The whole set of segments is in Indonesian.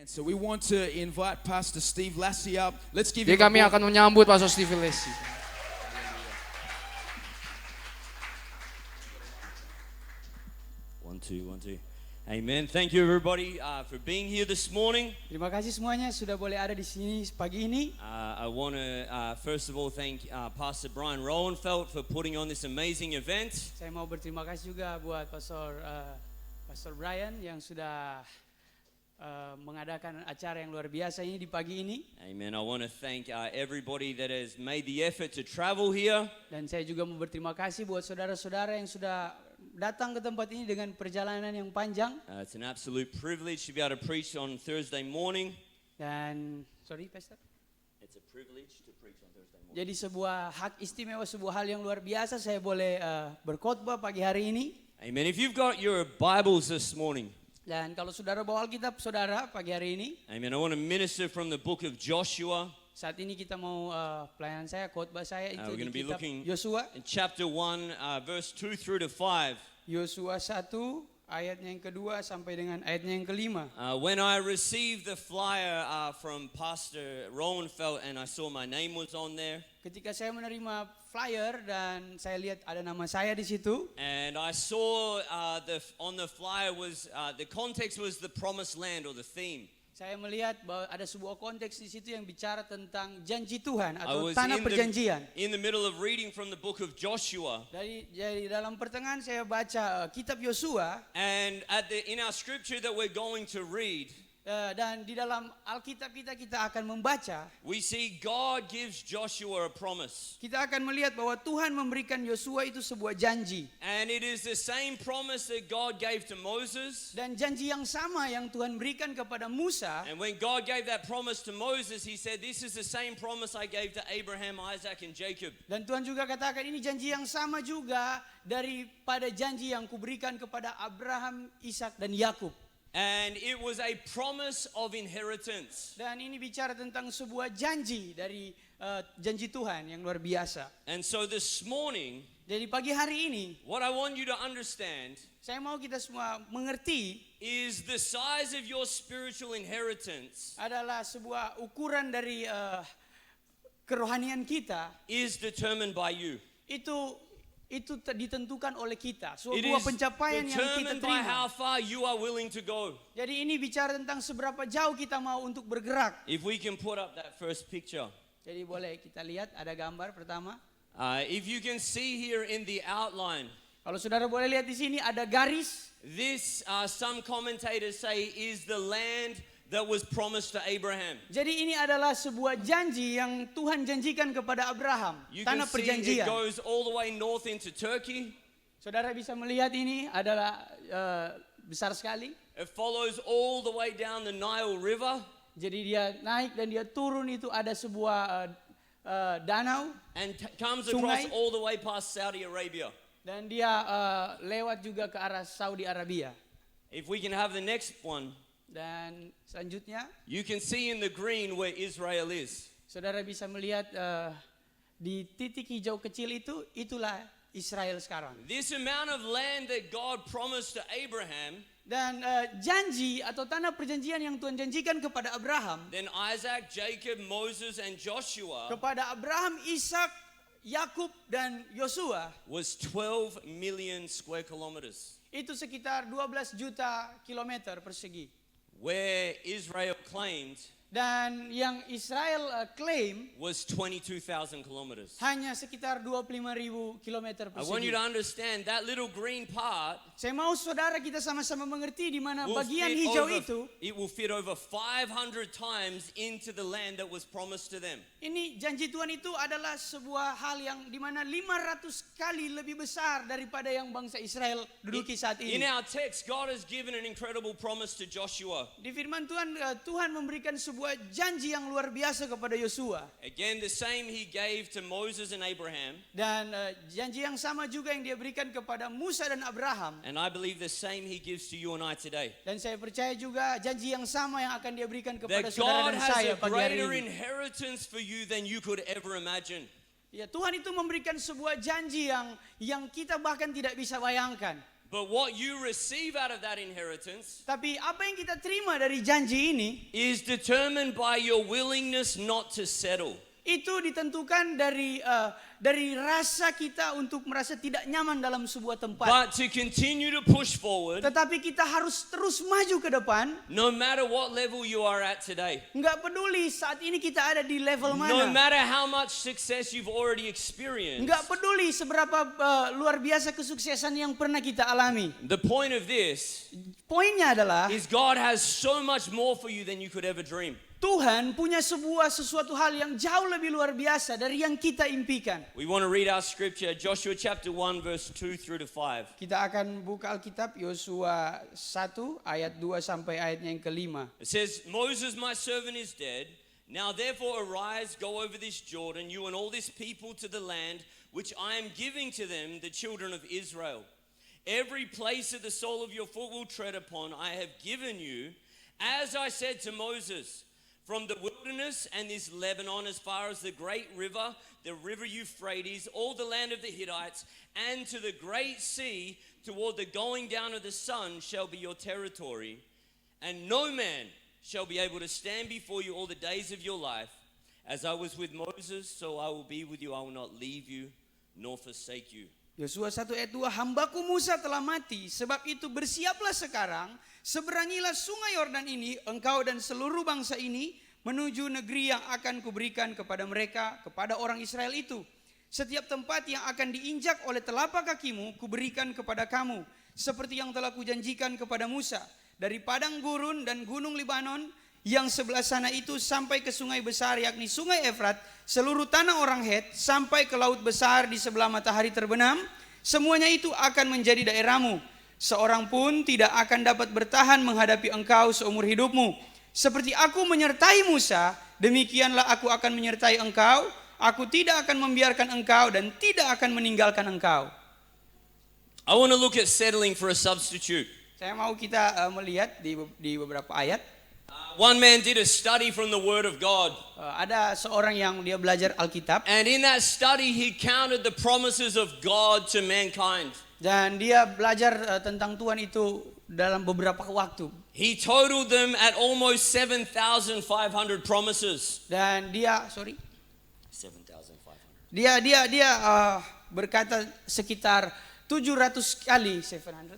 And so we want to invite Pastor Steve Lassie up. Let's give Jadi him kami a akan menyambut Pastor Steve Lassie. One, two. Amen. Thank you everybody for being here this morning. Terima kasih semuanya sudah boleh ada di sini pagi ini. I want to first of all thank Pastor Brian Rowenfeld for putting on this amazing event. Saya mau berterima kasih juga buat Pastor Brian yang sudah mengadakan acara yang luar biasa ini di pagi ini. Amen. I want to thank everybody that has made the effort to travel here. Dan saya juga mau berterima kasih buat saudara-saudara yang sudah datang ke tempat ini dengan perjalanan yang panjang. It's an absolute privilege to be able to preach on Thursday morning. Dan sorry Pastor. It's a privilege to preach on Thursday morning. Jadi sebuah hak istimewa, sebuah hal yang luar biasa saya boleh berkhotbah pagi hari ini. Amen. If you've got your Bibles this morning. Dan kalau saudara bawa Alkitab saudara pagi hari ini. Amen. I want to minister from the book of Joshua. Saat ini kita mau pelayanan saya, khotbah saya itu We're di going to be kitab looking Yosua. in chapter 1, verse 2 through to 5. Yosua 1 ayatnya yang kedua sampai dengan ayatnya yang kelima. When I received the flyer from Pastor Rowenfeld and I saw my name was on there. Ketika saya menerima flyer dan saya lihat ada nama saya di situ. And I saw on the flyer was the context was the promised land or the theme. Saya melihat bahwa ada sebuah konteks di situ yang bicara tentang janji Tuhan I atau was tanah perjanjian. in the middle of reading from the book of Joshua. Dari dalam pertengahan saya baca kitab Yosua. And in our scripture that we're going to read. Dan di dalam Alkitab kita akan membaca. We see God gives Joshua a promise. Kita akan melihat bahwa Tuhan memberikan Yosua itu sebuah janji. And it is the same promise that God gave to Moses. Dan janji yang sama yang Tuhan berikan kepada Musa. And when God gave that promise to Moses, he said, "This is the same promise I gave to Abraham, Isaac, and Jacob." Dan Tuhan juga katakan ini janji yang sama juga daripada janji yang kuberikan kepada Abraham, Ishak dan Yakub. And it was a promise of inheritance. Dan ini bicara tentang sebuah janji dari janji Tuhan yang luar biasa. And so this morning, jadi pagi hari ini, what I want you to understand saya mau kita semua mengerti is the size of your spiritual inheritance adalah sebuah ukuran dari kerohanian kita is determined by you. Itu ditentukan oleh kita. It Sebuah is pencapaian yang kita determined by how terima. far you are willing to go. Jadi ini bicara tentang seberapa jauh kita mau untuk bergerak. If we can put up that first picture. Jadi boleh kita lihat ada gambar pertama. If you can see here in the outline. Kalau saudara boleh lihat di sini ada garis. This, some commentators say, is the land that was promised to Abraham. Jadi ini adalah sebuah janji yang Tuhan janjikan kepada Abraham. You can Tanah see it perjanjian. goes all the way north into Turkey. Saudara bisa melihat ini adalah besar sekali. It follows all the way down the Nile River. Jadi dia naik dan dia turun itu ada sebuah danau. And comes Sungai. across all the way past Saudi Arabia. Dan dia lewat juga ke arah Saudi Arabia. If we can have the next one. Dan selanjutnya, You can see in the green where Israel is. saudara bisa melihat di titik hijau kecil itu, itulah Israel sekarang. This amount of land that God promised to Abraham. Dan janji atau tanah perjanjian yang Tuhan janjikan kepada Abraham. Then Isaac, Jacob, Moses, and Joshua. Kepada Abraham, Ishak, Yakub dan Yosua. Was 12 million square kilometers. Itu sekitar 12 juta kilometer persegi. Where Israel claimed Dan yang Israel klaim was 22,000 kilometers. hanya sekitar 25.000 kilometer I want you persegi. to understand that little green part Saya mau saudara kita sama-sama mengerti di mana will bagian fit hijau over, itu. it will fit over 500 times into the land that was promised to them. Ini janji Tuhan itu adalah sebuah hal yang di mana 500 kali lebih besar daripada yang bangsa Israel duduki saat In ini. our text, God has given an incredible promise to Joshua. Di firman Tuhan, Tuhan memberikan sebuah janji yang luar biasa kepada Yosua. Again, the same he gave to Moses and Abraham. Dan janji yang sama juga yang dia berikan kepada Musa dan Abraham. And I believe the same he gives to you and I today. Dan saya percaya juga janji yang sama yang akan dia berikan kepada That saudara God dan has saya a pagi hari greater ini. inheritance for you than you could ever imagine. Ya, Tuhan itu memberikan sebuah janji yang kita bahkan tidak bisa bayangkan. But what you receive out of that inheritance Tapi apa yang kita terima dari janji ini is determined by your willingness not to settle. itu ditentukan dari rasa kita untuk merasa tidak nyaman dalam sebuah tempat. But to continue to push forward, Tetapi kita harus terus maju ke depan. no matter what level you are at today, Nggak peduli saat ini kita ada di level no mana. matter how much success you've already experienced. Nggak peduli seberapa luar biasa kesuksesan yang pernah kita alami. The point of this Poinnya adalah is God has so much more for you than you could ever dream. Tuhan punya sesuatu hal yang jauh lebih luar biasa dari yang kita impikan. We want to read our scripture, Joshua chapter 1, verse 2 through to 5. Kita akan buka Alkitab Yosua 1 ayat 2 sampai ayatnya yang kelima. It says, Moses, my servant, is dead. Now therefore arise, go over this Jordan, you and all this people, to the land which I am giving to them, the children of Israel. Every place that the sole of your foot will tread upon, I have given you, as I said to Moses. From the wilderness and this Lebanon as far as the great river, the river Euphrates, all the land of the Hittites, and to the great sea, toward the going down of the sun shall be your territory. And no man shall be able to stand before you all the days of your life. As I was with Moses, so I will be with you. I will not leave you nor forsake you. Yosua 1 ayat 2, hambaku Musa telah mati, sebab itu bersiaplah sekarang, seberangilah sungai Yordan ini, engkau dan seluruh bangsa ini, menuju negeri yang akan kuberikan kepada mereka, kepada orang Israel itu. Setiap tempat yang akan diinjak oleh telapak kakimu, kuberikan kepada kamu, seperti yang telah kujanjikan kepada Musa. Dari padang gurun dan gunung Libanon, yang sebelah sana itu sampai ke sungai besar yakni sungai Efrat, seluruh tanah orang Het sampai ke laut besar di sebelah matahari terbenam, semuanya itu akan menjadi daerahmu. Seorang pun tidak akan dapat bertahan menghadapi engkau seumur hidupmu. Seperti aku menyertai Musa, demikianlah aku akan menyertai engkau. Aku tidak akan membiarkan engkau dan tidak akan meninggalkan engkau. I want to look at settling for a substitute. Saya mau kita melihat di beberapa ayat. One man did a study from the Word of God. Ada seorang yang dia belajar Alkitab. And in that study, he counted the promises of God to mankind. Dan dia belajar tentang Tuhan itu dalam beberapa waktu. He totaled them at almost 7,500 promises. Dan dia, 7,500. dia berkata sekitar 700 kali, 700.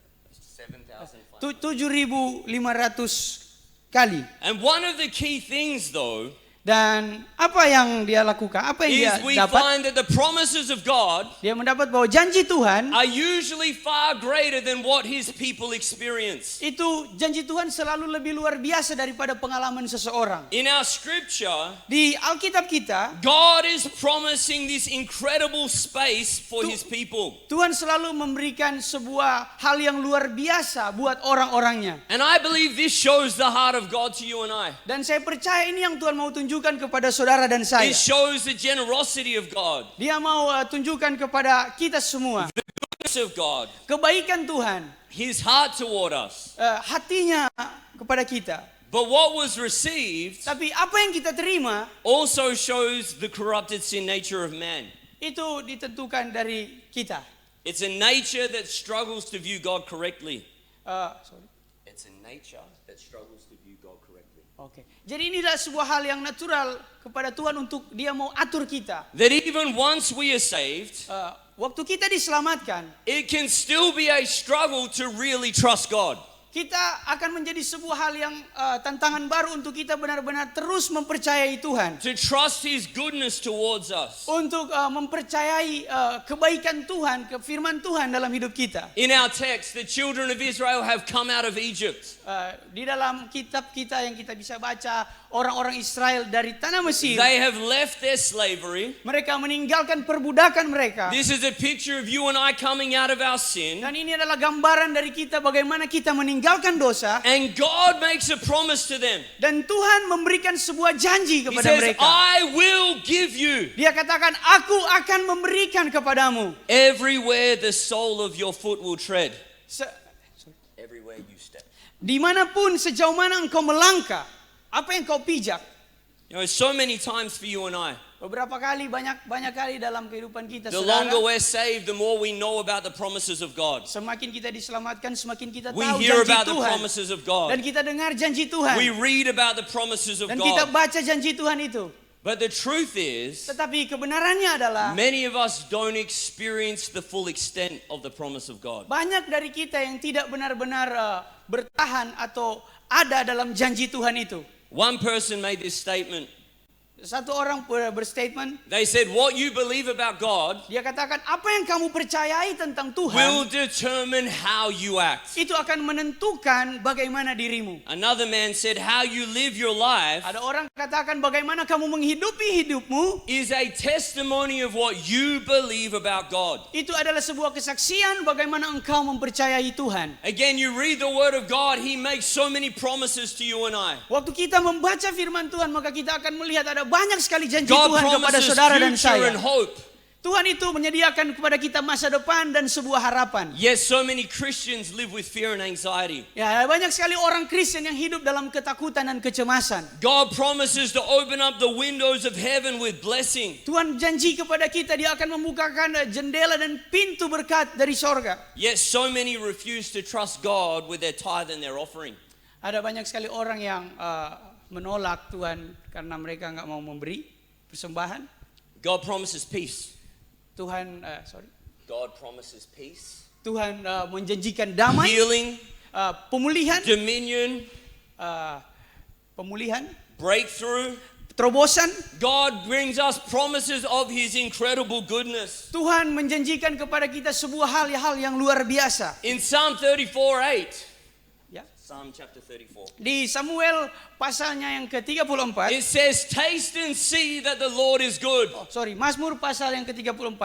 7,500. 7.500 kali. And one of the key things, though, Dan apa yang dia lakukan? Apa is yang we dia dapat? find that the promises of God Dia mendapat bahwa janji Tuhan are usually far greater than what His people experience. itu, janji Tuhan selalu lebih luar biasa daripada pengalaman seseorang. In our scripture, Di Alkitab kita, God is promising this incredible space for Tu- His people. Tuhan selalu memberikan sebuah hal yang luar biasa buat orang-orangnya. And I believe this shows the heart of God to you and I. Dan saya percaya ini yang Tuhan mau tunjukkan kepada saudara dan saya. It shows the generosity of God, Dia mau tunjukkan kepada kita semua the goodness of God, kebaikan Tuhan, His heart toward us. hatinya kepada kita. But what was received Tapi apa yang kita terima also shows the corrupted sin nature of man. itu ditentukan dari kita. It's a nature that struggles to view God correctly. Sorry. It's a nature that struggles to view God correctly. Oke. Jadi ini adalah sebuah hal yang natural kepada Tuhan untuk Dia mau atur kita. That even once we are saved, Waktu kita diselamatkan, it can still be a struggle to really trust God. kita akan menjadi sebuah hal yang tantangan baru untuk kita benar-benar terus mempercayai Tuhan. To trust His goodness towards us. Untuk mempercayai kebaikan Tuhan, firman Tuhan dalam hidup kita. In our text, the children of Israel have come out of Egypt. Di dalam kitab kita yang kita bisa baca, orang-orang Israel dari tanah Mesir, They have left their slavery. mereka meninggalkan perbudakan mereka. This is a picture of you and I coming out of our sin. Dan ini adalah gambaran dari kita bagaimana kita meninggalkan dosa. And God makes a promise to them. Dan Tuhan memberikan sebuah janji He kepada says, mereka. I will give you Dia katakan, aku akan memberikan kepadamu. everywhere the sole of your foot will tread. Everywhere you step. Dimanapun, sejauh mana engkau melangkah, apa yang kau pijak. You know, so many times for you and I, Beberapa kali banyak kali dalam kehidupan kita, The saudara, longer we're saved, the more we know about the promises of God. semakin kita diselamatkan, semakin kita We tahu hear janji about the Tuhan. promises of Dan God. kita dengar janji Tuhan. We read about the promises of Dan kita God. baca janji Tuhan itu. But the truth is, Tetapi kebenarannya adalah many of us don't experience the full extent of the promise of God. banyak dari kita yang tidak benar-benar bertahan atau ada dalam janji Tuhan itu. One person made this statement. Satu orang berstatement, They said, what you believe about God dia katakan apa yang kamu percayai tentang will Tuhan determine how you act. itu akan menentukan bagaimana dirimu. Another man said, how you live your life Ada orang katakan bagaimana kamu menghidupi hidupmu is a testimony of what you believe about God. itu adalah sebuah kesaksian bagaimana engkau mempercayai Tuhan. Again, you read the word of God, he makes so many promises to you and I. Waktu kita membaca firman Tuhan, maka kita akan melihat ada banyak sekali janji God Tuhan kepada promises saudara dan future saya. and hope. Tuhan itu menyediakan kepada kita masa depan dan sebuah harapan. Yes, so many Christians live with fear and anxiety. Ya, banyak sekali orang Kristen yang hidup dalam ketakutan dan kecemasan. God promises to open up the windows of heaven with blessing. Tuhan janji kepada kita dia akan membukakan jendela dan pintu berkat dari sorga. Yet so many refuse to trust God with their tithe and their offering. Ada banyak sekali orang yang menolak Tuhan karena mereka nggak mau memberi persembahan. God promises peace. Tuhan God promises peace, Tuhan menjanjikan damai, healing, pemulihan, dominion, breakthrough. terobosan. God brings us promises of His incredible goodness. Tuhan menjanjikan kepada kita sebuah hal yang luar biasa. In Psalm 34:8, Ya. Psalm chapter 34, Di Samuel pasalnya yang ke-34, it says, taste and see that the Lord is good. Mazmur pasal yang ke-34,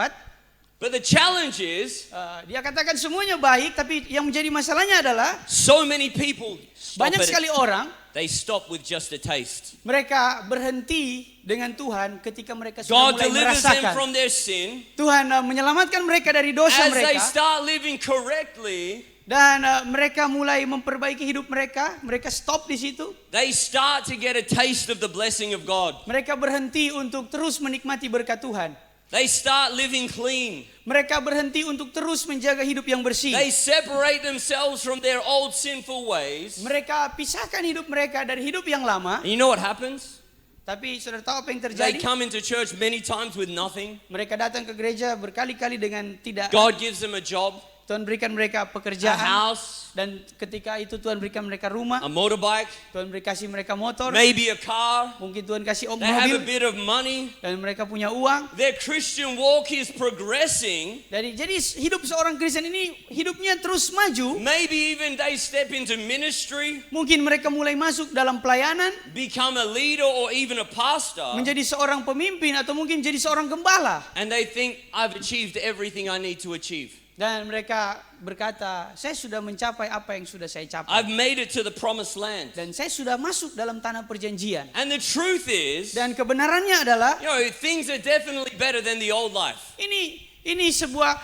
But the challenge is, dia katakan semuanya baik, tapi yang menjadi masalahnya adalah so many people stop banyak at sekali it. orang They stop with just a taste. mereka berhenti dengan Tuhan ketika mereka sudah God mulai delivers them merasakan. from their sin. Tuhan menyelamatkan mereka dari dosa As they mereka start living correctly, dan mereka mulai memperbaiki hidup mereka. Mereka stop di situ. they start to get a taste of the blessing of God. Mereka berhenti untuk terus menikmati berkat Tuhan. They start living clean. Mereka berhenti untuk terus menjaga hidup yang bersih. They separate themselves from their old sinful ways. Mereka pisahkan hidup mereka dari hidup yang lama. And you know what happens? Tapi saudara tahu apa yang They terjadi? come into church many times with nothing. Mereka datang ke gereja berkali-kali dengan tidak. God gives them a job, Tuhan berikan mereka a pekerjaan. house, Dan ketika itu Tuhan berikan mereka rumah. a motorbike, Tuhan kasih mereka motor. maybe a car. Mungkin Tuhan kasih They have a mobil. bit of money. Dan mereka punya uang. Their Christian walk is progressing. Jadi hidup seorang Kristen ini hidupnya terus maju. Maybe even they step into ministry, Mungkin mereka mulai masuk dalam pelayanan, become a leader or even a pastor. menjadi seorang pemimpin atau mungkin jadi seorang gembala. And they think, I've achieved everything I need to achieve. Dan mereka berkata, saya sudah mencapai apa yang sudah saya capai. I've made it to the promised land. Dan saya sudah masuk dalam tanah perjanjian. And the truth is, Dan kebenarannya adalah, you know, things are definitely better than the old life. ini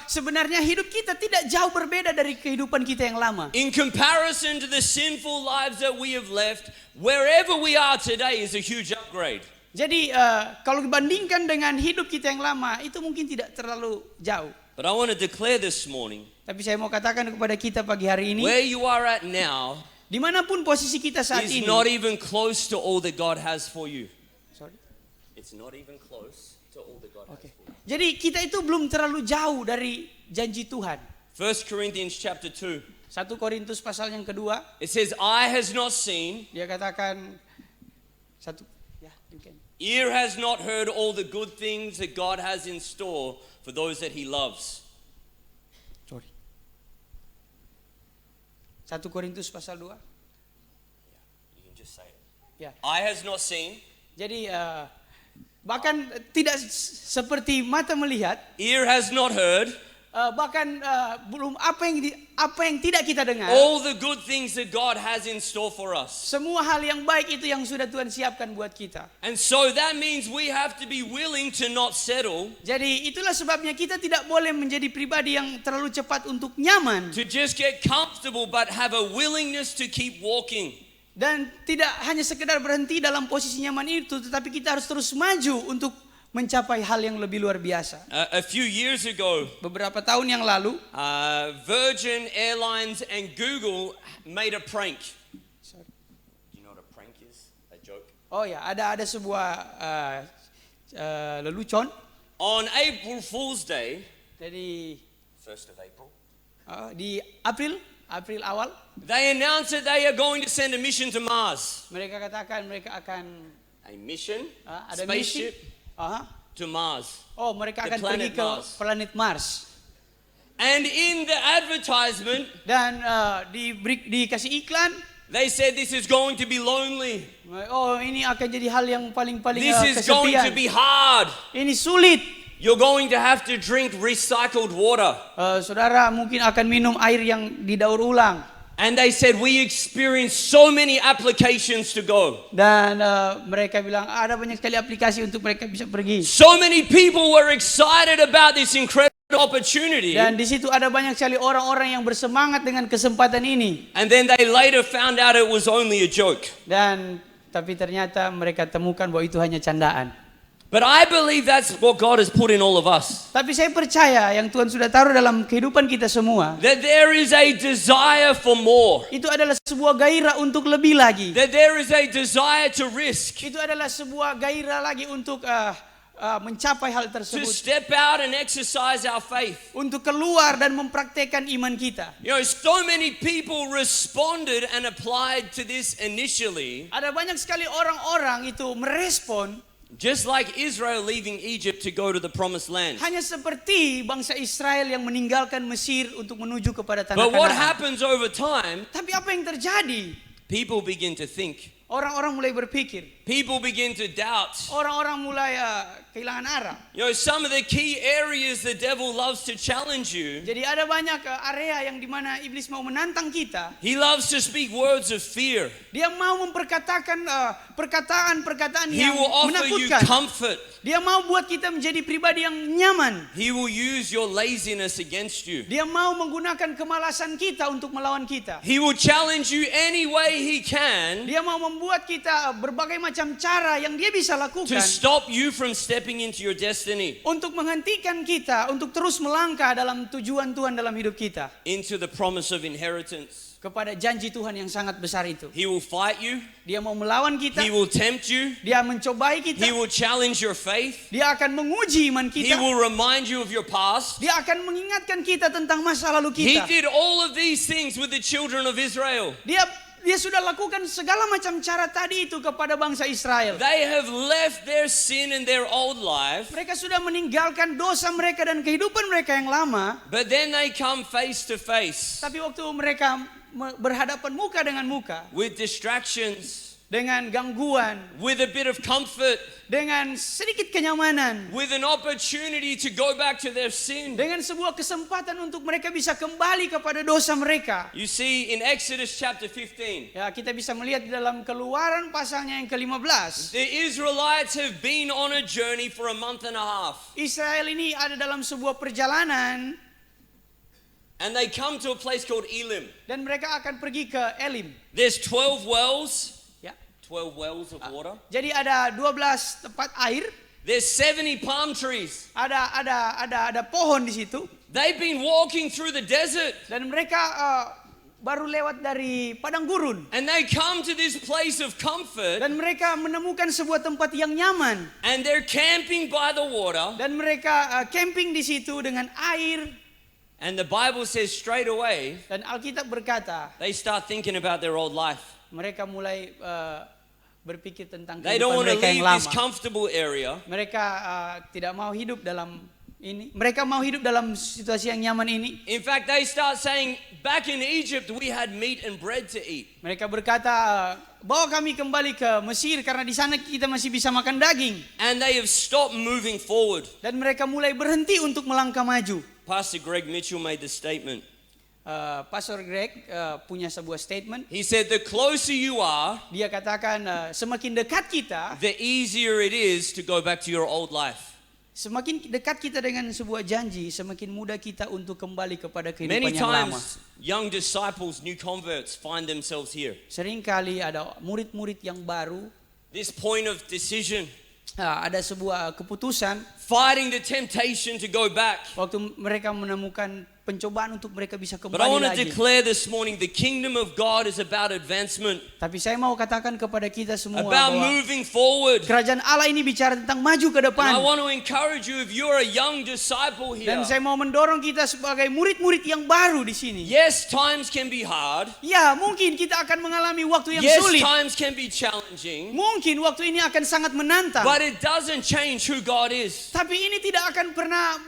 sebenarnya hidup kita tidak jauh berbeda dari kehidupan kita yang lama. In comparison to the sinful lives that we have left, wherever we are today is a huge upgrade. Jadi kalau dibandingkan dengan hidup kita yang lama, itu mungkin tidak terlalu jauh. But I want to declare this morning, Tapi saya mau katakan kepada kita pagi hari ini, where you are at now dimanapun posisi kita saat is ini, not even close to all that God has for you. Sorry. It's not even close to all that God Oke. has for you. Jadi kita itu belum terlalu jauh dari janji Tuhan. 1 Corinthians chapter 2, 1 Korintus pasal yang kedua, it says, eye has not seen, dia katakan you can. ear has not heard all the good things that God has in store for those that He loves. Sorry. 1 Korintus pasal 2. You can just say it. Ya. Eye has not seen, Jadi bahkan tidak seperti mata melihat, ear has not heard, bahkan belum apa yang tidak kita dengar. all the good things that God has in store for us. Semua hal yang baik itu yang sudah Tuhan siapkan buat kita. And so that means we have to be willing to not settle, Jadi itulah sebabnya kita tidak boleh menjadi pribadi yang terlalu cepat untuk nyaman. to just get comfortable, but have a willingness to keep walking. Dan tidak hanya sekedar berhenti dalam posisi nyaman itu, tetapi kita harus terus maju untuk mencapai hal yang lebih luar biasa. A few years ago, Beberapa tahun yang lalu, Virgin Airlines and Google made a prank. Do you know what a prank is? A joke. oh ya, ada sebuah lelucon. On April Fool's Day, Jadi 1st of April, di April awal, they announced that they are going to send a mission to Mars. mereka katakan mereka akan A mission, ada misi. spaceship to Mars. Oh, mereka The akan pergi planet ke Mars. planet Mars. And in the advertisement, Dan dikasih iklan. they said this is going to be lonely. Oh, ini akan jadi hal yang paling This is going to kesepian. be hard. Ini sulit. You're going to have to drink recycled water. Saudara mungkin akan minum air yang didaur ulang. And they said, we experienced so many applications to go. Dan mereka bilang ada banyak sekali aplikasi untuk mereka bisa pergi. So many people were excited about this incredible opportunity. Dan di situ ada banyak sekali orang-orang yang bersemangat dengan kesempatan ini. And then they later found out it was only a joke. Dan tapi ternyata mereka temukan bahwa itu hanya candaan. But I believe that's what God has put in all of us. Tapi saya percaya yang Tuhan sudah taruh dalam kehidupan kita semua, That there is a desire for more. itu adalah sebuah gairah untuk lebih lagi. That there is a desire to risk. Itu adalah sebuah gairah lagi untuk mencapai hal To tersebut. step out and exercise our faith. Untuk keluar dan mempraktekkan iman kita. You know, so many people responded and applied to this initially. Ada banyak sekali orang-orang itu merespon Just like Israel leaving Egypt to go to the promised land. hanya seperti bangsa Israel yang meninggalkan Mesir untuk menuju kepada tanah But what Kanaan. happens over time, Tapi apa yang terjadi? people begin to think. Orang-orang mulai berpikir. People begin to doubt. Orang-orang mulai kehilangan arah. You know, some of the key areas the devil loves to challenge you. Jadi ada banyak area yang dimana iblis mau menantang kita. He loves to speak words of fear. Dia mau memperkatakan perkataan-perkataan He yang will offer you menakutkan. comfort. Dia mau buat kita menjadi pribadi yang nyaman. He will use your laziness against you. Dia mau menggunakan kemalasan kita untuk melawan kita. He will challenge you any way he can Dia mau membuat kita berbagai macam cara yang dia bisa to lakukan stop you from stepping into your destiny, untuk menghentikan kita untuk terus melangkah dalam tujuan Tuhan dalam hidup kita, into the promise of inheritance. kepada janji Tuhan yang sangat besar itu. He will fight you. Dia mau melawan kita, He will tempt you. dia mencobai He kita, will challenge your faith. dia akan menguji iman He kita, will remind you of your past. dia akan mengingatkan kita tentang masa lalu He kita. did all of these things with the children of Israel. Dia sudah lakukan segala macam cara tadi itu kepada bangsa Israel. They have left their sin and their old life, Mereka sudah meninggalkan dosa mereka dan kehidupan mereka yang lama. but then they come face to face Tapi waktu mereka berhadapan muka dengan muka, with distractions, dengan gangguan, with a bit of comfort, dengan sedikit kenyamanan, with an opportunity to go back to their sin. dengan sebuah kesempatan untuk mereka bisa kembali kepada dosa mereka. You see, in Exodus chapter 15, Ya, kita bisa melihat di dalam Keluaran pasalnya yang ke-15. the Israelites have been on a journey for a month and a half. Israel ini ada dalam sebuah perjalanan And they come to a place called Elim. dan mereka akan pergi ke Elim. There's 12 wells, Ya. 12 wells of water. Jadi ada 12 tempat air, There's 70 palm trees. ada pohon di situ They've been walking through the desert. dan mereka baru lewat dari padang gurun And they come to this place of comfort. dan mereka menemukan sebuah tempat yang nyaman And they're camping by the water. dan mereka camping di situ dengan air. And the Bible says straight away, Dan Alkitab berkata, they start thinking about their old life. mereka mulai berpikir tentang They don't kehidupan want to mereka yang leave this lama. comfortable area. Mereka tidak mau hidup dalam ini. Mereka mau hidup dalam situasi yang nyaman ini. In fact, they start saying, back in Egypt, we had meat and bread to eat. Mereka berkata, bawa kami kembali ke Mesir karena di sana kita masih bisa makan daging. And they have stopped moving forward. Dan mereka mulai berhenti untuk melangkah maju. Pastor Greg Mitchell made the statement. Pastor Greg punya sebuah statement. He said, the closer you are, Dia katakan semakin dekat kita, the easier it is to go back to your old life. semakin dekat kita dengan sebuah janji, semakin mudah kita untuk kembali kepada kehidupan Many yang lama. times, young disciples, new converts, find themselves here. Seringkali ada murid-murid yang baru, This point of decision. ada sebuah keputusan fighting the temptation to go back. waktu mereka menemukan pencobaan untuk mereka bisa But I want kembali to lagi. declare this morning the kingdom of God is about advancement, Tapi saya mau katakan kepada kita semua about bahwa moving forward. kerajaan Allah ini bicara tentang maju ke And I depan. want to encourage you, if you're a young disciple here, Dan saya mau mendorong kita sebagai murid-murid yang baru di sini. yes, times can be hard. Ya, mungkin kita akan mengalami waktu yang Yes, sulit. times can be challenging. Mungkin waktu ini akan sangat menantang. But it doesn't change who God is. Tapi ini tidak akan pernah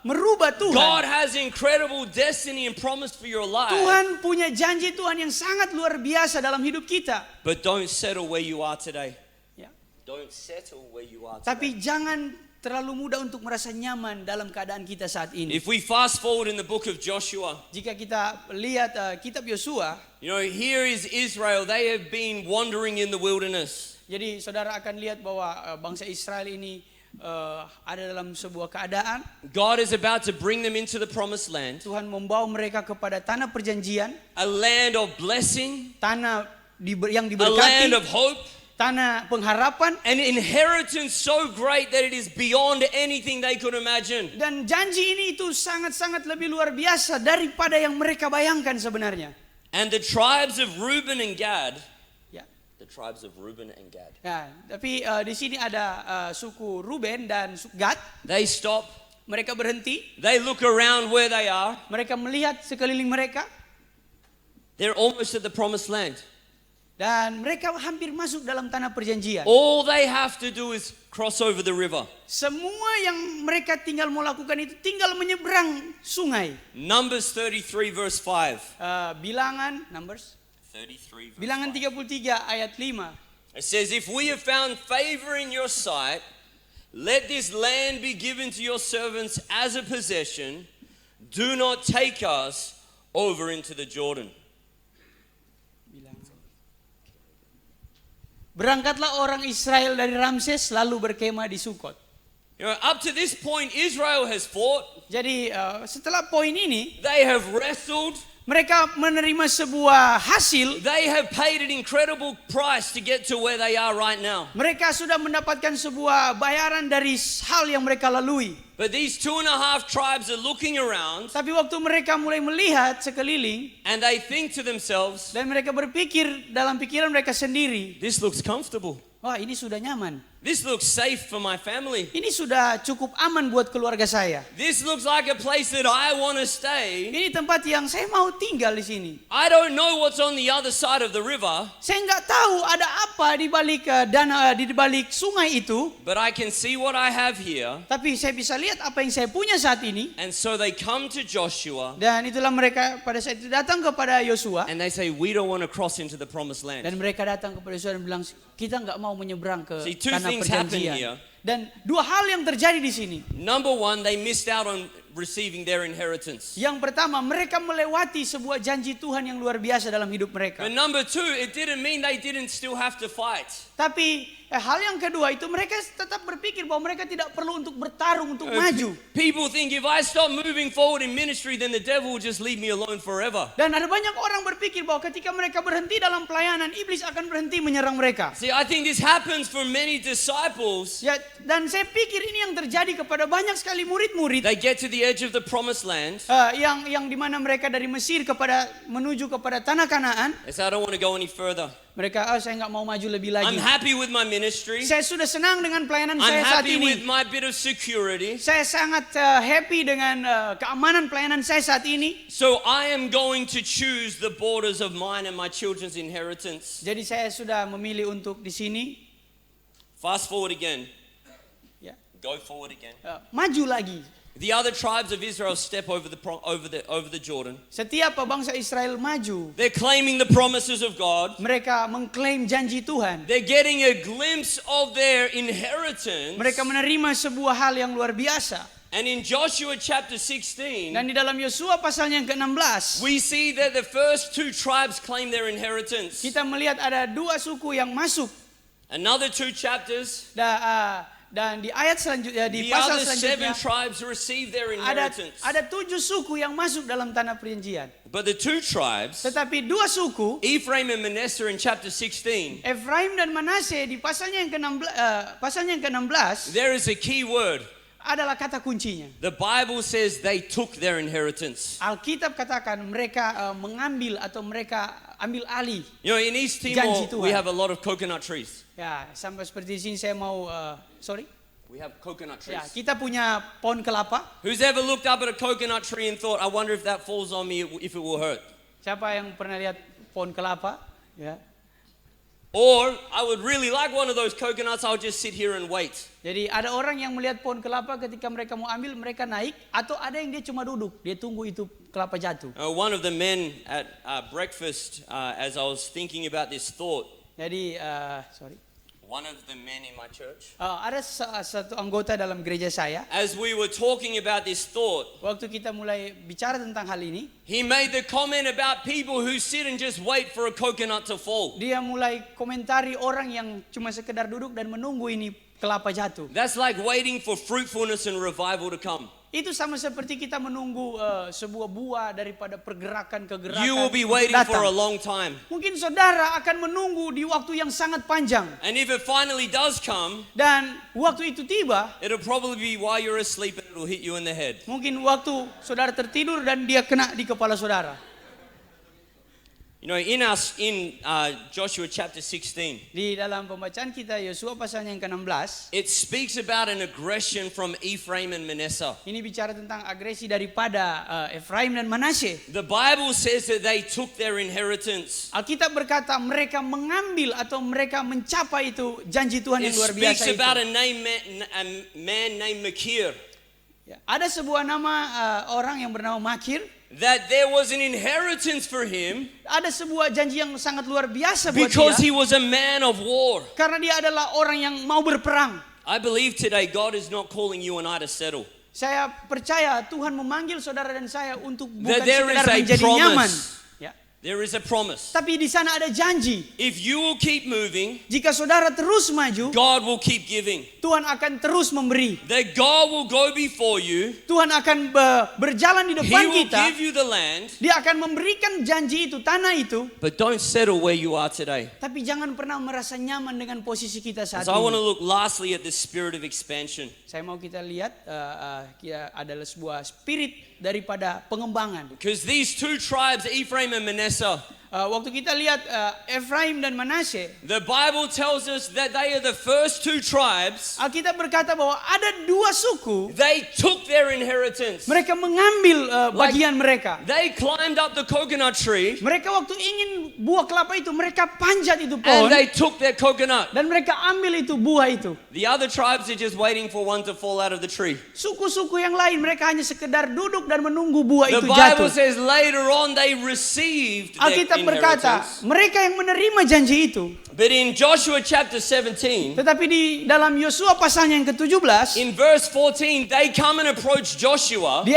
merubah Tuhan. God has incredible destiny and promise for your life. Tuhan punya janji Tuhan yang sangat luar biasa dalam hidup kita. But don't settle where you are today. Ya. Don't settle where you are today. Tapi jangan terlalu mudah untuk merasa nyaman dalam keadaan kita saat ini. If we fast forward in the book of Joshua, Jika kita lihat kitab Yosua, you know, here is Israel. They have been wandering in the wilderness. jadi saudara akan lihat bahwa bangsa Israel ini ada dalam sebuah keadaan God is about to bring them into the promised land, Tuhan membawa mereka kepada tanah perjanjian, a land of blessing, tanah yang a land diberkati, of hope, tanah pengharapan, an inheritance so great that it is beyond anything they could imagine. dan janji ini itu sangat-sangat lebih luar biasa daripada yang mereka bayangkan sebenarnya. And the tribes of Reuben and Gad, Ya. the tribes of Reuben and Gad, Ya, tapi di sini ada suku Ruben dan suku Gad. they stop, Mereka berhenti, they look around where they are, mereka melihat sekeliling mereka, they're almost at the promised land. dan mereka hampir masuk dalam tanah perjanjian. All they have to do is cross over the river. Semua yang mereka tinggal mau lakukan itu tinggal menyeberang sungai. Numbers 33 verse 5. Bilangan Numbers 33 verse Bilangan 5. 33 ayat 5. It says, if we have found favor in your sight, let this land be given to your servants as a possession. Do not take us over into the Jordan. Berangkatlah orang Israel dari Ramses lalu berkemah di Sukot. You know, up to this point, Israel has fought. Jadi setelah poin ini They have wrestled. mereka menerima sebuah hasil. They have paid an incredible price to get to where they are right now. Mereka sudah mendapatkan sebuah bayaran dari hal yang mereka lalui. But these 2.5 tribes are looking around Tapi waktu mereka mulai melihat sekeliling and they think to themselves, dan mereka berpikir dalam pikiran mereka sendiri, this looks comfortable. wah ini sudah nyaman. This looks safe for my family. Ini sudah cukup aman buat keluarga saya. This looks like a place that I want to stay. Ini tempat yang saya mau tinggal di sini. I don't know what's on the other side of the river, Saya nggak tahu ada apa di balik di balik sungai itu, but I can see what I have here. tapi saya bisa lihat apa yang saya punya saat ini. And so they come to Joshua Dan itulah mereka pada saat itu datang kepada Yosua, and they say, we don't want to cross into the promised land. dan mereka datang kepada Yosua dan bilang, kita nggak mau menyeberang ke See, two tanah things happen perjanjian. here. Dan dua hal yang terjadi di sini. Number one, they missed out on receiving their inheritance. Yang pertama, mereka melewati sebuah janji Tuhan yang luar biasa dalam hidup mereka. But number two, it didn't mean they didn't still have to fight. Tapi hal yang kedua itu mereka tetap berpikir bahwa mereka tidak perlu untuk bertarung untuk maju. People think if I stop moving forward in ministry, then the devil will just leave me alone forever. Dan ada banyak orang berpikir bahwa ketika mereka berhenti dalam pelayanan, iblis akan berhenti menyerang mereka. See, I think this happens for many disciples. Ya, dan saya pikir ini yang terjadi kepada banyak sekali murid-murid They get to the edge of the promised land. yang dimana mereka dari Mesir menuju kepada tanah Kanaan. They say, I don't want to go any further. Mereka, saya nggak mau maju lebih I'm lagi. happy with my ministry. Saya sudah senang dengan pelayanan I'm saya saat happy with ini. my bit of security. Saya sangat happy dengan keamanan pelayanan saya saat ini. So I am going to choose the borders of mine and my children's inheritance. Jadi saya sudah memilih untuk di sini. Fast forward again. Ya, Go forward again. maju lagi. The other tribes of Israel step over the Jordan. Setiap bangsa Israel maju, They're claiming the promises of God. mereka mengklaim janji Tuhan. They're getting a glimpse of their inheritance. Mereka menerima sebuah hal yang luar biasa. And in Joshua chapter 16, Dan di dalam Yosua pasalnya yang ke-16, we see that the first two tribes claim their inheritance. kita melihat ada dua suku yang masuk. Another two chapters, Dan di ayat selanjutnya, di The pasal other selanjutnya, 7 tribes receive their ada inheritance. 7 suku yang masuk dalam tanah perjanjian. But the 2 tribes, Tetapi 2 suku, Ephraim and Manasseh in chapter 16, Efraim dan Manase, di pasalnya yang ke-16 there is a key word. adalah kata kuncinya. The Bible says they took their inheritance. Alkitab katakan mereka mengambil atau mereka ambil alih. You know, in East Janji Timor, Tuhan. we have a lot of coconut trees. Ya, sampai seperti sini saya mau We have coconut trees. Ya, kita punya pohon kelapa. Who's ever looked up at a coconut tree and thought, I wonder if that falls on me, if it will hurt? Siapa yang pernah lihat pohon kelapa? Ya. Or, I would really like one of those coconuts, I'll just sit here and wait. Jadi ada orang yang melihat pohon kelapa ketika mereka mau ambil, mereka naik. Atau ada yang dia cuma duduk, dia tunggu itu kelapa jatuh. One of the men at breakfast, as I was thinking about this thought, Jadi, one of the men in my church, ada satu anggota dalam gereja saya. as we were talking about this thought, Waktu kita mulai bicara tentang hal ini, he made the comment about people who sit and just wait for a coconut to fall. dia mulai komentari orang yang cuma sekedar duduk dan menunggu ini kelapa jatuh. That's like waiting for fruitfulness and revival to come. Itu sama seperti kita menunggu sebuah buah daripada pergerakan-kegerakan You will be untuk waiting for a datang. long time. Mungkin saudara akan menunggu di waktu yang sangat panjang. And if it finally does come, Dan waktu itu tiba, it'll probably be while you're asleep and it'll hit you in the head. mungkin waktu saudara tertidur dan dia kena di kepala saudara. You know, in Joshua chapter 16, Di dalam pembacaan kita Yosua pasalnya yang ke-16, it speaks about an aggression from Ephraim and Manasseh. ini bicara tentang agresi daripada Efraim dan Manase. The Bible says that they took their inheritance. Alkitab berkata mereka mengambil atau mereka mencapai itu janji Tuhan It yang luar speaks biasa itu. about a man named Makir. Ya, ada sebuah nama orang yang bernama Makir. That there was an inheritance for him Ada sebuah janji yang sangat luar biasa buat because dia. he was a man of war. Karena dia adalah orang yang mau berperang. I believe today God is not calling you and I to settle. Saya percaya Tuhan memanggil saudara dan saya untuk That bukan there sekedar is a menjadi promise. nyaman. Ya. There is a promise. Tapi di sana ada janji. If you will keep moving, Jika saudara terus maju, God will keep giving. Tuhan akan terus memberi. That God will go before you. Tuhan akan berjalan di He depan will kita. give you the land. Dia akan memberikan janji itu, tanah itu. But don't settle where you are today. Tapi jangan pernah merasa nyaman dengan posisi kita saat So I want to ini. look lastly at the spirit of expansion. Saya mau kita lihat adalah sebuah spirit daripada pengembangan. Because these 2 tribes, Ephraim and Manasseh, Waktu kita lihat Efraim dan Manase, the Bible tells us that they are the first 2 tribes. Alkitab berkata bahwa ada 2 suku, They took their inheritance. mereka mengambil bagian mereka. They climbed up the coconut tree Mereka waktu ingin buah kelapa itu, mereka panjat itu and pohon they took their coconut. dan mereka ambil itu buah itu. The other tribes are just waiting for one to fall out of the tree. Suku-suku yang lain mereka hanya sekedar duduk dan menunggu buah The itu Bible jatuh. says later on they received their Alkitab berkata, inheritance. mereka yang menerima janji itu. But in Joshua chapter 17, Tetapi di dalam Yosua pasalnya yang ke-17, in verse 14, they come and approach Joshua di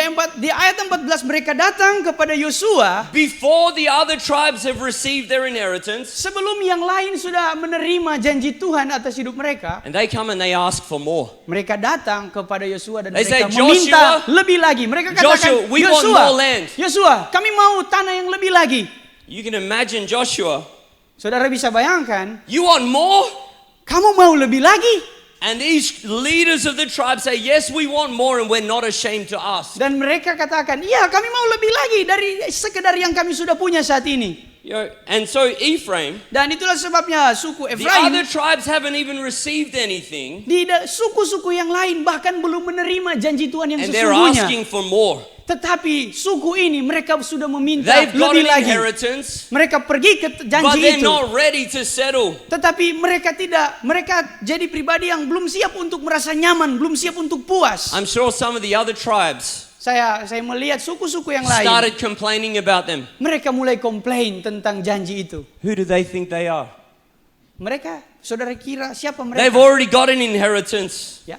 ayat 14 mereka datang kepada Yosua before the other tribes have received their inheritance. sebelum yang lain sudah menerima janji Tuhan atas hidup mereka. And they come and they ask for more. Mereka datang kepada Yosua dan They say, mereka meminta "Joshua, lebih lagi." Mereka katakan, Joshua, we want more land." Yosua, kami mau tanah yang lebih lagi. You can imagine Joshua, Saudara bisa bayangkan, you want more? kamu mau lebih lagi? And these leaders of the tribe say, yes, we want more and we're not ashamed to ask. Dan mereka katakan, iya kami mau lebih lagi dari sekedar yang kami sudah punya saat ini. And so Ephraim, Dan itulah sebabnya suku the Efraim, other tribes haven't even received anything, di suku-suku yang lain bahkan belum menerima janji Tuhan yang and they're sesungguhnya. asking for more. Tetapi suku ini mereka sudah meminta They've got lebih an lagi. inheritance, Mereka pergi ke but janji they're itu. not ready to settle. Tetapi mereka jadi pribadi yang belum siap untuk merasa nyaman, belum siap untuk puas. I'm sure some of the other tribes Saya melihat suku-suku yang lain, started complaining about them. mereka mulai komplain tentang janji itu. Who do they think they are? Mereka, saudara kira siapa They've mereka? already got an inheritance. Ya.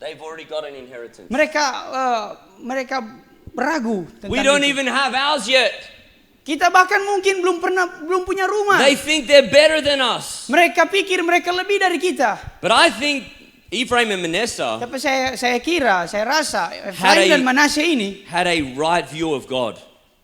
They've already got an inheritance. Mereka ragu tentang We don't itu. even have ours yet. Kita bahkan mungkin belum punya rumah. They think they're better than us. Mereka pikir mereka lebih dari kita. But I think Ephraim and Manasseh Tapi saya kira, saya rasa Had Efraim a- dan Manasye ini, had a right view of God,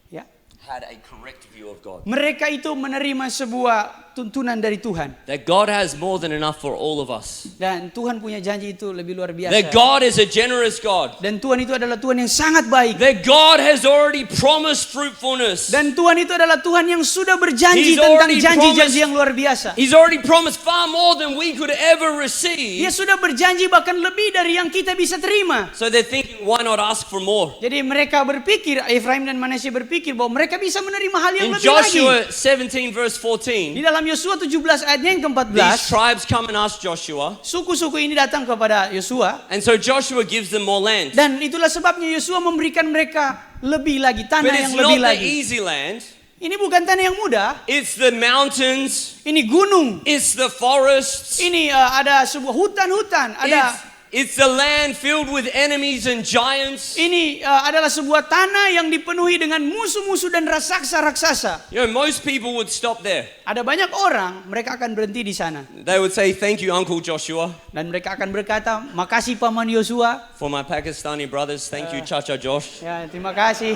ya, had a correct view of God. mereka itu menerima sebuah tuntunan dari Tuhan. That God has more than enough for all of us. Dan Tuhan punya janji itu lebih luar biasa. That God is a generous God. Dan Tuhan itu adalah Tuhan yang sangat baik. That God has already promised fruitfulness. Dan Tuhan itu adalah Tuhan yang sudah berjanji He's tentang already janji-janji promised- yang luar biasa. He's already promised far more than we could ever receive. Dia sudah berjanji bahkan lebih dari yang kita bisa terima. So they're thinking, why not ask for more? Jadi mereka berpikir, Efraim dan Manasye berpikir bahwa mereka bisa menerima hal yang In lebih lagi. Joshua 17 verse Di 14, dalam Yosua 17 ayatnya yang these ke-14, tribes come and ask Joshua. suku-suku ini datang kepada Yosua. And so Joshua gives them more land. Dan itulah sebabnya Yosua memberikan mereka lebih lagi, But tanah it's yang not lebih the lagi. easy land. Ini bukan tanah yang mudah, It's the mountains. ini gunung. It's the forests. Ini ada sebuah hutan-hutan, ada It's the land filled with enemies and giants. ini adalah sebuah tanah yang dipenuhi dengan musuh-musuh dan raksasa-raksasa. You know, most people would stop there. Ada banyak orang, mereka akan berhenti di sana. They would say, thank you, Uncle Joshua. Dan mereka akan berkata, makasih Paman Yosua. For my Pakistani brothers, thank you, Chacha Josh. Ya, terima kasih.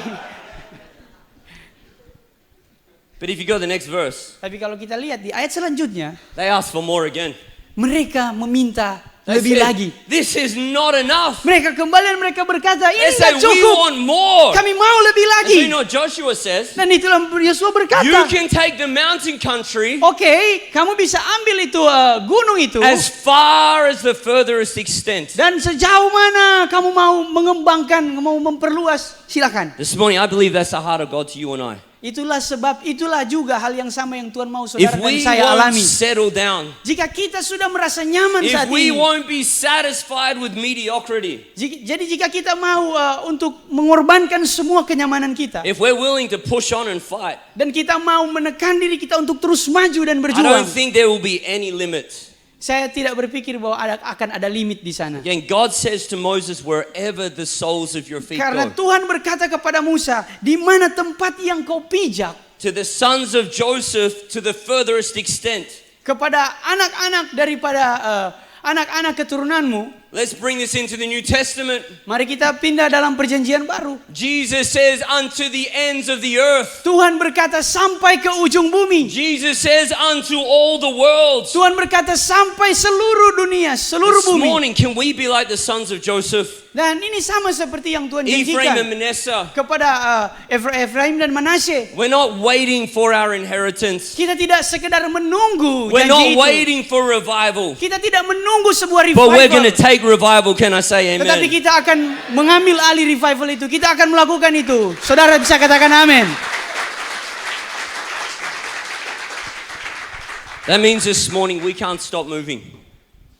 But if you go to the next verse, Tapi kalau kita lihat di ayat selanjutnya, they ask for more again. mereka meminta They lebih said, lagi. this is not enough. Mereka kembali dan mereka berkata, They ini say, tidak we cukup. want more. Kami mau lebih And so lagi. you know what Joshua says? Dan itulah Yosua You berkata, can take the mountain country oke, kamu bisa ambil itu gunung itu. as far as the furthest extent. Dan sejauh mana kamu mau mengembangkan, mau memperluas, silakan. This morning, I believe that's the heart of God to you and I. Itulah sebab, itulah juga hal yang sama yang Tuhan mau If saudara dan we saya won't alami. settle down, Jika kita sudah merasa nyaman if saat we ini, won't be satisfied with mediocrity, jadi jika kita mau untuk mengorbankan semua kenyamanan kita, if we're willing to push on and fight, dan kita mau menekan diri kita untuk terus maju dan I berjuang, don't think there will be any limit. saya tidak berpikir bahwa akan ada limit di sana. Again, God says to Moses, wherever the soles of your feet Karena go, Tuhan berkata kepada Musa, di mana tempat yang kau pijak, to the sons of Joseph, to the furthest extent. kepada anak-anak daripada anak-anak keturunanmu, Let's bring this into the New Testament. mari kita pindah dalam perjanjian baru. Jesus says, unto the ends of the earth. Tuhan berkata sampai ke ujung bumi. Jesus says, unto all the world. Tuhan berkata sampai seluruh dunia, seluruh This bumi. morning, can we be like the sons of Joseph? Dan ini sama seperti yang Tuhan Ephraim and janjikan Manasseh. kepada Efraim dan Manasye. We're not waiting for our inheritance. Kita tidak sekedar menunggu We're janji not itu. waiting for revival. Kita tidak menunggu sebuah But we're going to revival. take revival. Can I say Tetapi amen? kita akan mengambil alih revival itu. Kita akan melakukan itu. Saudara bisa katakan amin. That means this morning we can't stop moving.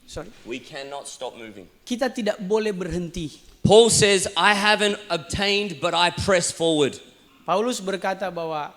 Sorry. We cannot stop moving. Kita tidak boleh berhenti. Paul says, I haven't obtained, but I press forward. Paulus berkata bahwa,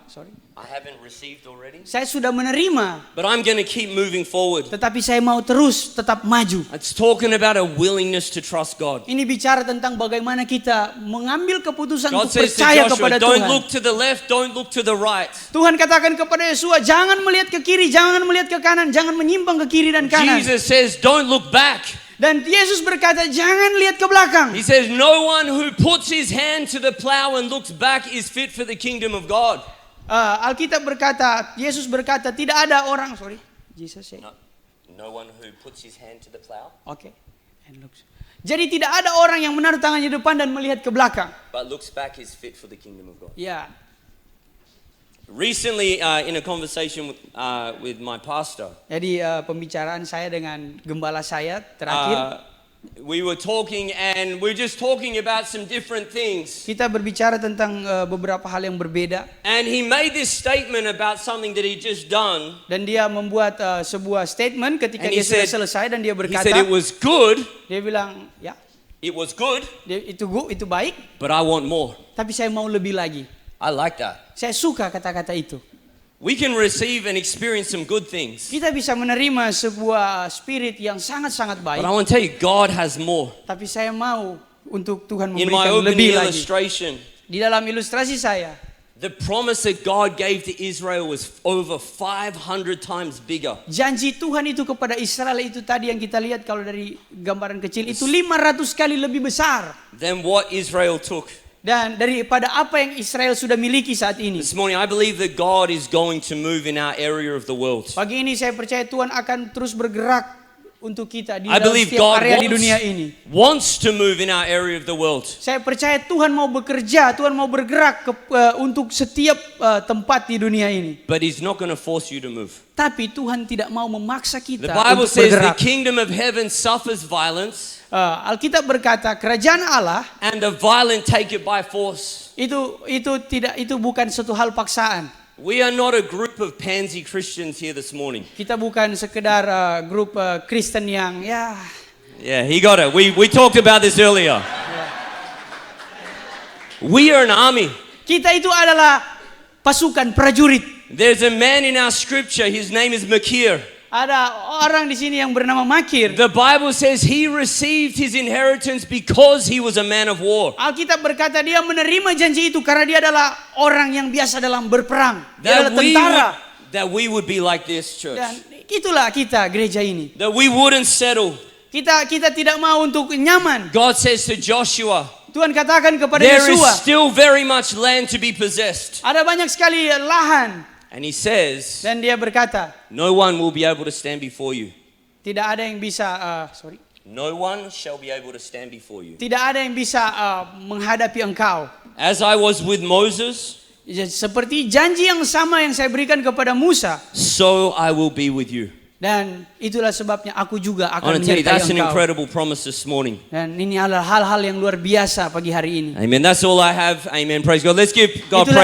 I haven't received already, saya sudah menerima, but I'm going to keep moving forward. tetapi saya mau terus tetap maju. It's talking about a willingness to trust God. Ini bicara tentang bagaimana kita mengambil keputusan God untuk says to percaya Joshua, kepada don't Tuhan. look to the left, don't look to the right. Tuhan katakan kepada Yosua, jangan melihat ke kiri, jangan melihat ke kanan, jangan menyimpang ke kiri dan kanan. Jesus says, don't look back. Dan Yesus berkata, jangan lihat ke belakang. He says, no one who puts his hand to the plow and looks back is fit for the kingdom of God. Alkitab berkata, Yesus berkata, tidak ada orang, Jesus say, No one who puts his hand to the plow, okay, and looks. Jadi tidak ada orang yang menaruh tangannya di depan dan melihat ke belakang. but looks back is fit for the kingdom of God. Ya, Recently, in a conversation with my pastor, jadi pembicaraan saya dengan gembala saya terakhir, we were talking and we're just talking about some different things. kita berbicara tentang beberapa hal yang berbeda. And he made this statement about something that he just done. Dan dia membuat sebuah statement ketika And dia he sudah said- selesai dan dia He berkata, said it was good, dia bilang, ya, it was good, itu baik, but I want more. tapi saya mau lebih lagi. I like that. Saya suka kata-kata itu. We can receive and experience some good things. Kita bisa menerima sebuah spirit yang sangat-sangat baik, But I want to tell you, God has more. tapi saya mau untuk Tuhan In my memberikan opening lebih lagi. illustration, Di dalam ilustrasi saya, The promise that God gave to Israel was over 500 times bigger. Janji Tuhan itu kepada Israel itu tadi yang kita lihat kalau dari gambaran kecil itu 500 kali lebih besar Than what Israel took. dan daripada apa yang Israel sudah miliki saat ini. This morning I believe that God is going to move in our area of the world. Pagi ini saya percaya Tuhan akan terus bergerak untuk kita di I dalam believe setiap God area di dunia ini. wants to move in our area of the world. Saya percaya Tuhan mau bekerja, Tuhan mau bergerak untuk setiap tempat di dunia ini. But He's not going to force you to move. Tapi Tuhan tidak mau memaksa The kita Bible untuk says the bergerak. kingdom of heaven suffers violence, Alkitab berkata kerajaan Allah and the violent take it by force. itu bukan suatu hal paksaan. We are not a group of pansy Christians here this morning. Kita bukan sekedar grup Kristen yang ya Yeah, he got it. We talked about this earlier. We are an army. kita itu adalah pasukan prajurit. There's a man in our scripture, his name is Makir. Ada orang di sini yang bernama Makir. The Bible says he received his inheritance because he was a man of war. Alkitab berkata dia menerima janji itu karena dia adalah orang yang biasa dalam berperang. Dia adalah tentara. That we would be like this church. Dan itulah kita gereja ini. That we wouldn't settle. Kita tidak mau untuk nyaman. God says to Joshua, Tuhan katakan kepada there is Yosua, still very much land to be possessed. ada banyak sekali lahan. And he says, Dan dia berkata, no one will be able to stand before you. tidak ada yang bisa No one shall be able to stand before you. tidak ada yang bisa menghadapi engkau. As I was with Moses, Seperti janji yang sama yang saya berikan kepada Musa, so I will be with you. dan itulah sebabnya aku juga I akan want to tell you, that's menyertai an engkau. incredible promise this morning. Dan ini adalah hal-hal yang luar biasa pagi hari ini. Amen. That's all I have. Amen. Praise God. Let's give God Itulah